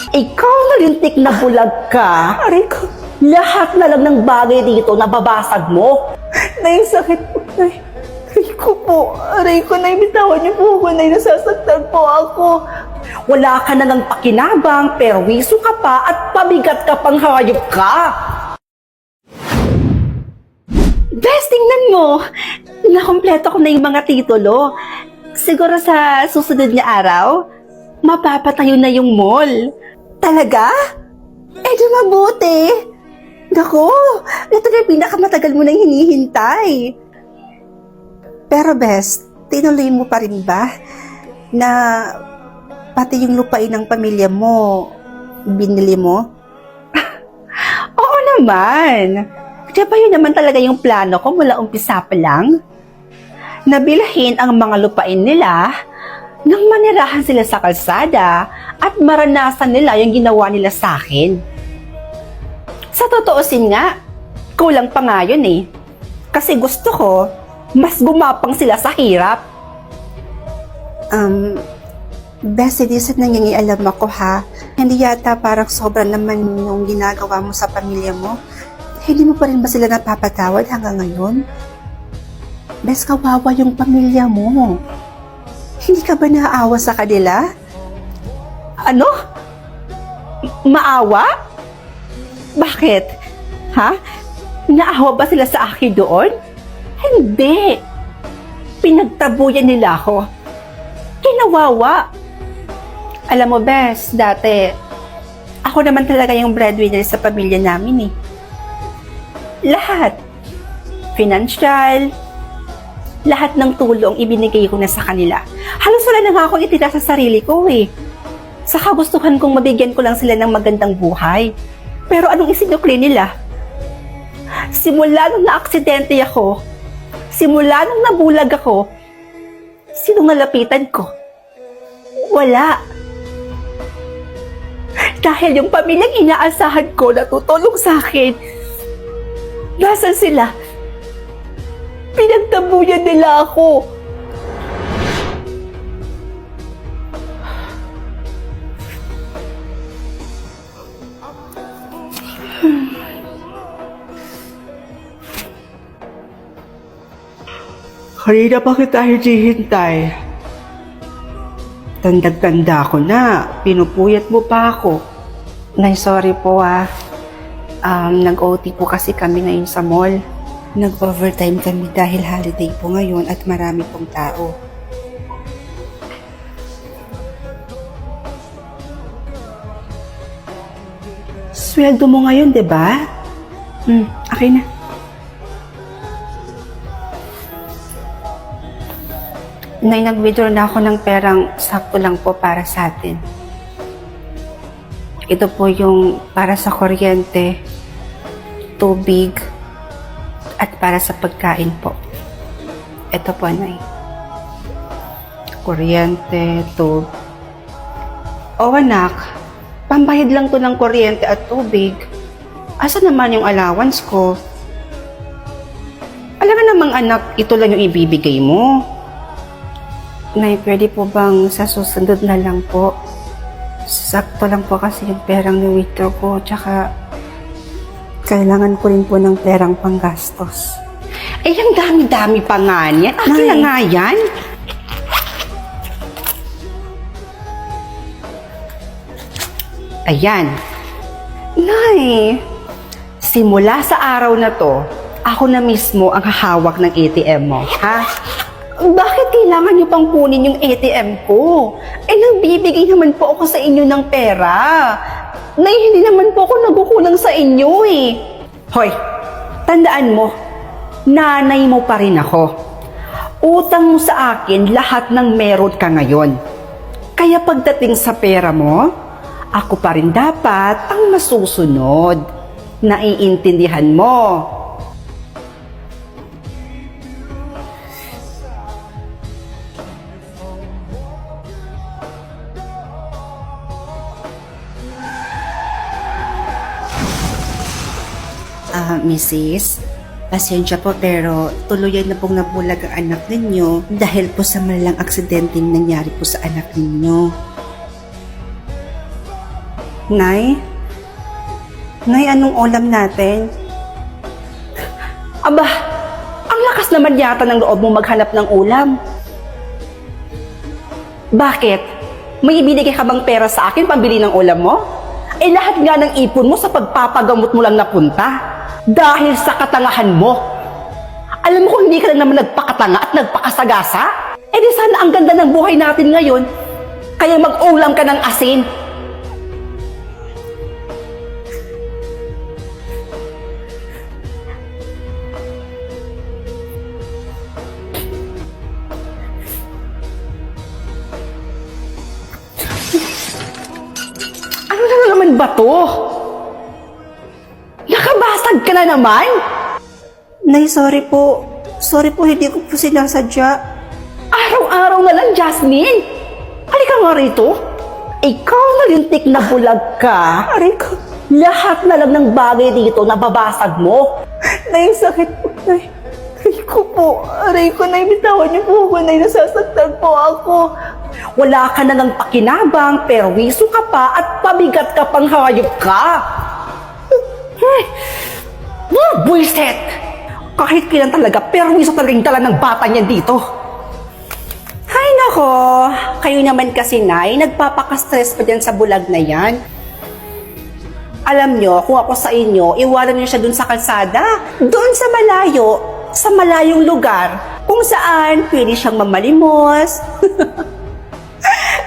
Ikaw na lintik na bulag ka. Aray ko. Lahat na lang ng bagay dito nababasag mo. Nay, sakit po, Nay. Aray ko po. Aray ko, Nay. Bitawan niyo po ako, Nay. Nasasaktan po ako. Wala ka na ng pakinabang, perwiso ka pa at pabigat ka pang hayop ka. Bes, tingnan mo. Nakompleto ko na yung mga titulo. Siguro sa susunod na araw, mapapatayo na yung mall. Talaga? Eh, di mabuti. Naku, ito na yung pinakamatagal mo nang hinihintay. Pero Bes, tinuloy mo pa rin ba na pati yung lupain ng pamilya mo, binili mo? Oo naman. Di ba yun naman talaga yung plano ko mula umpisa pa lang? Nabilhin ang mga lupain nila nang manirahan sila sa kalsada at maranasan nila yung ginawa nila sa akin. Sa totoosin nga, kulang pa nga yun eh. Kasi gusto ko, mas gumapang sila sa hirap. Bes, hindi sa nangingialam ako ha. Hindi yata parang sobra naman yung ginagawa mo sa pamilya mo. Hindi mo pa rin ba sila napapatawad hanggang ngayon? Bes, kawawa yung pamilya mo. Hindi ka ba naaawa sa kanila? Ano? Maawa? Bakit? Ha? Naawa ba sila sa akin doon? Hindi. Pinagtabuyan nila ako. Kinawawa. Alam mo, Bes, dati, ako naman talaga yung breadwinner sa pamilya namin eh. Lahat. Financial, lahat ng tulong ibinigay ko na sa kanila. Halos wala na nga akong itira sa sarili ko eh. Sa kagustuhan kong mabigyan ko lang sila ng magandang buhay. Pero anong isinukli nila? Simula nung na-aksidente ako, simula nung nabulag ako, sinong nalapitan ko? Wala. Dahil yung pamilyang inaasahan ko na tutulong sa akin, nasan sila? Pinagtabuyan nila ako. Kanina pa kita hinihintay. Tandag-tanda ko na. Pinupuyat mo pa ako. Nay, sorry po ah. Nag-OT po kasi kami ngayon sa mall. Nag-overtime kami dahil holiday po ngayon at marami pong tao. Sweldo mo ngayon, di ba? Okay na. Nay, nag-withdraw na ako ng perang sakto lang po para sa atin. Ito po yung para sa kuryente, tubig, at para sa pagkain po. Ito po, Nay. Kuryente, tubig. O anak, pambayad lang to ng kuryente at tubig. Asa naman yung allowance ko? Alam nga namang anak, ito lang yung ibibigay mo. Nay, pwede po bang sa susunod na lang po? Sakto lang po kasi yung perang ni-withdraw ko, tsaka kailangan ko rin po ng perang panggastos. Eh, ang dami-dami pa nga niyan. Akin na nga yan. Ayan. Nay, simula sa araw na to, ako na mismo ang hahawak ng ATM mo, ha? Bakit kailangan niyo pang kunin yung ATM ko? Eh, nagbibigay naman po ako sa inyo ng pera. Nay, hindi naman po ako nagkukulang sa inyo eh. Hoy, tandaan mo, nanay mo pa rin ako. Utang mo sa akin lahat ng meron ka ngayon. Kaya pagdating sa pera mo, ako pa rin dapat ang masusunod. Naiintindihan mo. Mrs., pasensya po pero tuluyan na pong nabulag ang anak ninyo dahil po sa malalang aksidente nangyari po sa anak ninyo. Nay? Nay, anong ulam natin? Aba, ang lakas naman yata ng loob mo maghanap ng ulam. Bakit? May ibinigay ka bang pera sa akin pambili ng ulam mo? Eh lahat nga ng ipon mo sa pagpapagamot mo lang napunta. Dahil sa katangahan mo. Alam mo kung hindi ka lang naman nagpakatanga at nagpakasagasa? Eh di sana ang ganda ng buhay natin ngayon. Kaya mag-ulam ka ng asin. Ano na naman ba to? Nakabasag ka na naman? Nay, sorry po. Sorry po, hindi ko po sinasadya. Araw-araw na lang, Jasmine. Halika nga rito. Ikaw na lintik na bulag ka. Aray ko. Lahat na lang ng bagay dito nababasag mo. Nay, ang sakit po, Nay. Aray ko po. Aray ko, Nay. Bitawan niyo po ako, Nay. Nasasaktan po ako. Wala ka na ng pakinabang, perwiso ka pa at pabigat ka pang hayop ka. Buisit! Kahit kailan talaga, perwiso talagang dala ng bata niyan dito. Hay nako, kayo naman kasi, Nay, nagpapaka-stress pa dyan sa bulag na yan. Alam nyo, kung ako sa inyo, iwanan nyo siya dun sa kalsada. Doon sa malayo, sa malayong lugar, kung saan pwede siyang mamalimos.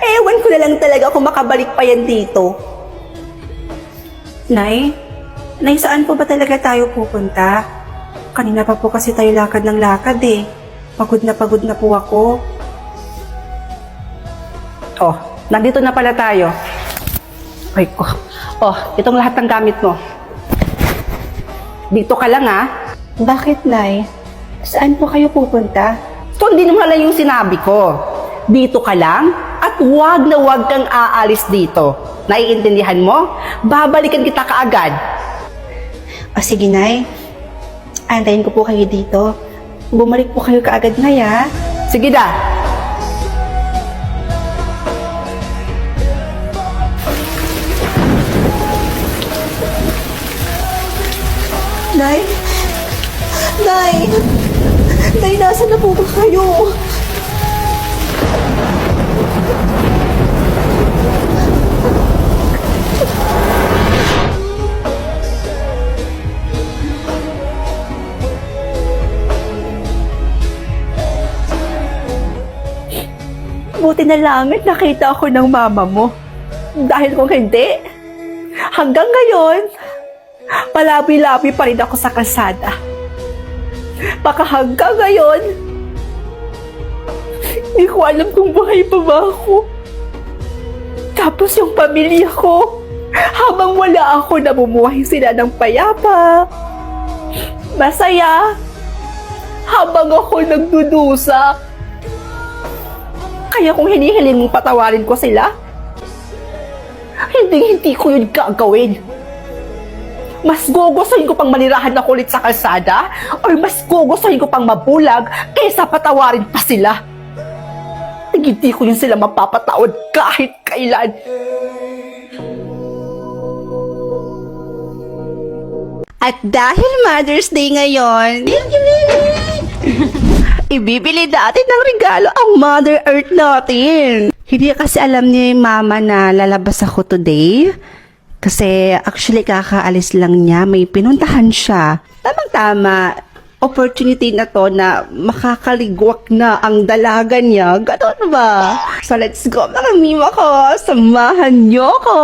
Ewan ko na lang talaga kung makabalik pa yan dito. Nay, saan po ba talaga tayo pupunta? Kanina pa po kasi tayo lakad ng lakad eh. Pagod na po ako. Oh, nandito na pala tayo. Ay ko. Oh, itong lahat ng gamit mo. Dito ka lang, ha? Bakit, Nay? Saan po kayo pupunta? Sundin mo na lang yung sinabi ko. Dito ka lang at wag na wag kang aalis dito. Naiintindihan mo? Babalikan kita kaagad. O sige, Nay. Antayin ko po kayo dito. Bumalik po kayo kaagad, Nay, ha? Sige na. Nay? Nay, nasa na po ba kayo? Buti na langit nakita ako ng mama mo. Dahil kung hindi, hanggang ngayon, palabi-labi pa rin ako sa kalsada. Baka hanggang ngayon, hindi ko alam kung buhay pa ba ako. Tapos yung pamilya ko, habang wala ako, namumuhay sila ng payapa, masaya, habang ako nagdudusa. Kaya kung hinihiling mong patawarin ko sila, hindi ko yun gagawin. Mas gugustuhin ko pang manirahan na kulit sa kalsada or mas gugustuhin ko pang mabulag kaysa patawarin pa sila. Hindi ko yun sila mapapatawad kahit kailan. At dahil Mother's Day ngayon, ibibili natin ng regalo ang Mother Earth natin. Hindi kasi alam ni Mama na lalabas ako today. Kasi actually kakaalis lang niya, may pinuntahan siya. Tamang-tama, opportunity na to na makakaligwak na ang dalaga niya. Ganon ba? So let's go mga mima ko, samahan niyo ko!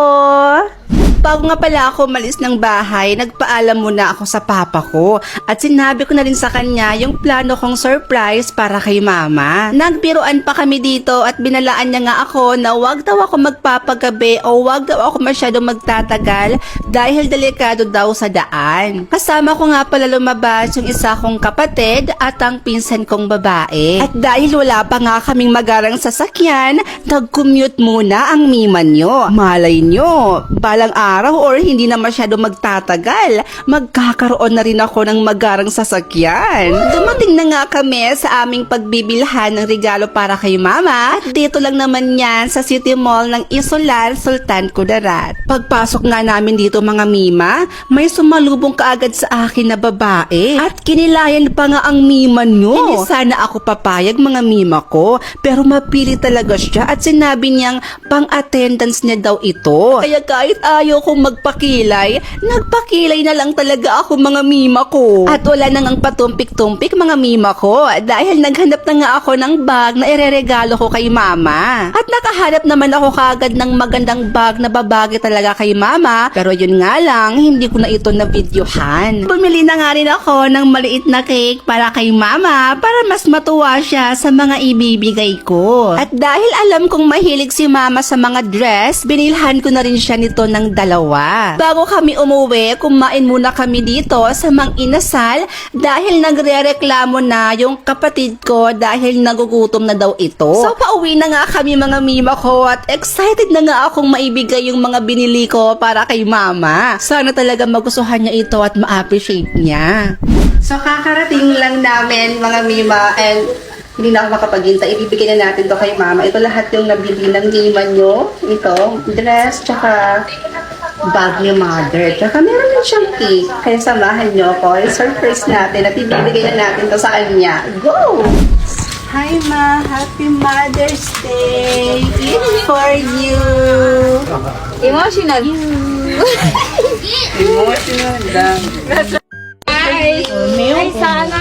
Bago nga pala ako malis ng bahay, nagpaalam muna ako sa papa ko at sinabi ko na rin sa kanya yung plano kong surprise para kay mama. Nagbiruan pa kami dito at binalaan niya nga ako na wag daw ako magpapagabi o wag daw ako masyadong magtatagal dahil delikado daw sa daan. Kasama ko nga pala lumabas yung isa kong kapatid at ang pinsan kong babae. At dahil wala pa nga kaming magarang sasakyan, nag-commute muna ang mima nyo. Malay nyo, balang araw or hindi na masyado magtatagal, magkakaroon na rin ako ng magarang sasakyan. Dumating na nga kami sa aming pagbibilhan ng regalo para kay Mama. At dito lang naman yan sa City Mall ng Isolar, Sultan Kudarat. Pagpasok nga namin dito mga Mima, may sumalubong kaagad sa akin na babae. At kinilayan pa nga ang Mima nyo. Hindi sana ako papayag mga Mima ko, pero mapili talaga siya at sinabi niyang pang-attendance niya daw ito. Kaya kahit ayaw kong magpakilay, nagpakilay na lang talaga ako mga Mima ko. At wala nang ang patumpik-tumpik mga Mima ko dahil naghanap na nga ako ng bag na ireregalo ko kay Mama. At nakahanap naman ako kaagad ng magandang bag na babagay talaga kay Mama, pero yun nga lang, hindi ko na ito na-videohan. Bumili na nga rin ako ng maliit na cake para kay Mama para mas matuwa siya sa mga ibibigay ko. At dahil alam kong mahilig si Mama sa mga dress, binilhan ko na rin siya nito ng 2. Bago kami umuwi, kumain muna kami dito sa Mang Inasal dahil nagre-reklamo na yung kapatid ko dahil nagugutom na daw ito. So pauwi na nga kami mga Mima ko at excited na nga akong maibigay yung mga binili ko para kay Mama. Sana talaga magustuhan niya ito at ma-appreciate niya. So kakarating lang namin mga Mima and hindi na ako makapaghintay. Ibibigay na natin to kay Mama. Ito lahat yung nabili ng Mima nyo. Ito, dress, tsaka bag ni Mother. Tsaka meron din siyang cake. Kaya samahan nyo ako. I-surprise natin at ibibigay na natin to sa kanya. Go! Hi Ma! Happy Mother's Day! It's for you! Emotional. Emotional lang. Ay, sana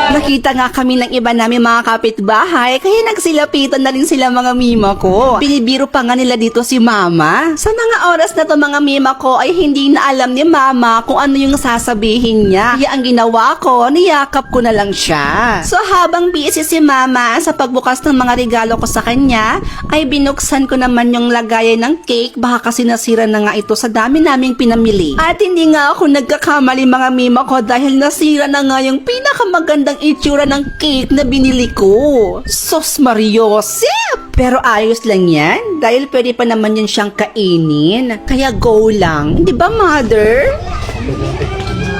Nakita nga kami ng iba namin mga kapitbahay, kaya nagsilapitan na rin sila mga Mima ko. Binibiro pa nga nila dito si Mama. Sa mga oras na to mga Mima ko ay hindi na alam ni Mama kung ano yung sasabihin niya. Kaya ang ginawa ko, niyakap ko na lang siya. So habang busy si Mama sa pagbukas ng mga regalo ko sa kanya, ay binuksan ko naman yung lagayan ng cake, baka kasi nasira na nga ito sa dami naming pinamili. At hindi nga ako nagkakamali mga Mima ko dahil nasira na nga yung pinakamagandang itsura ng cake na binili ko. Sos Mariosep! Pero ayos lang yan dahil pwede pa naman yun siyang kainin. Kaya go lang. Di ba, Mother?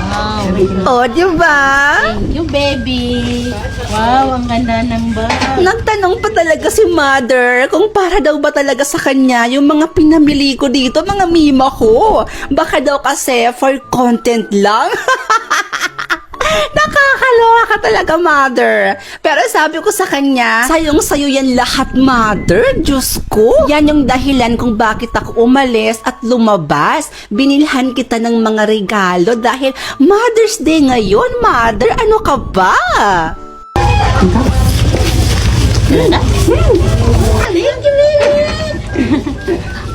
Wow. O, di ba? Thank you, baby. Wow, ang ganda ng bag. Nagtanong pa talaga si Mother kung para daw ba talaga sa kanya yung mga pinamili ko dito, mga Mima ko. Baka daw kasi for content lang. Nakakaloka ka talaga, Mother. Pero sabi ko sa kanya, sayong-sayo yan lahat, Mother. Diyos ko. Yan yung dahilan kung bakit ako umalis at lumabas. Binilhan kita ng mga regalo dahil Mother's Day ngayon, Mother. Ano ka ba?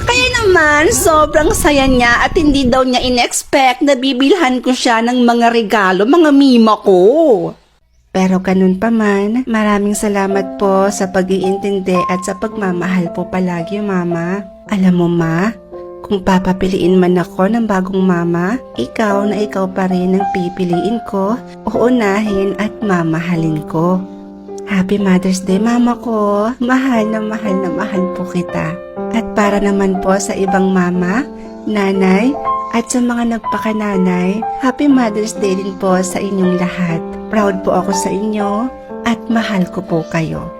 Kaya naman, sobrang saya niya at hindi daw niya in-expect na bibilhan ko siya ng mga regalo, mga Mima ko. Pero ganun pa man, maraming salamat po sa pag-iintindi at sa pagmamahal po palagi, Mama. Alam mo, Ma, kung papapiliin man ako ng bagong mama, ikaw na ikaw pa rin ang pipiliin ko, uunahin at mamahalin ko. Happy Mother's Day, Mama ko. Mahal na mahal po kita. At para naman po sa ibang mama, nanay, at sa mga nagpakananay, Happy Mother's Day din po sa inyong lahat. Proud po ako sa inyo at mahal ko po kayo.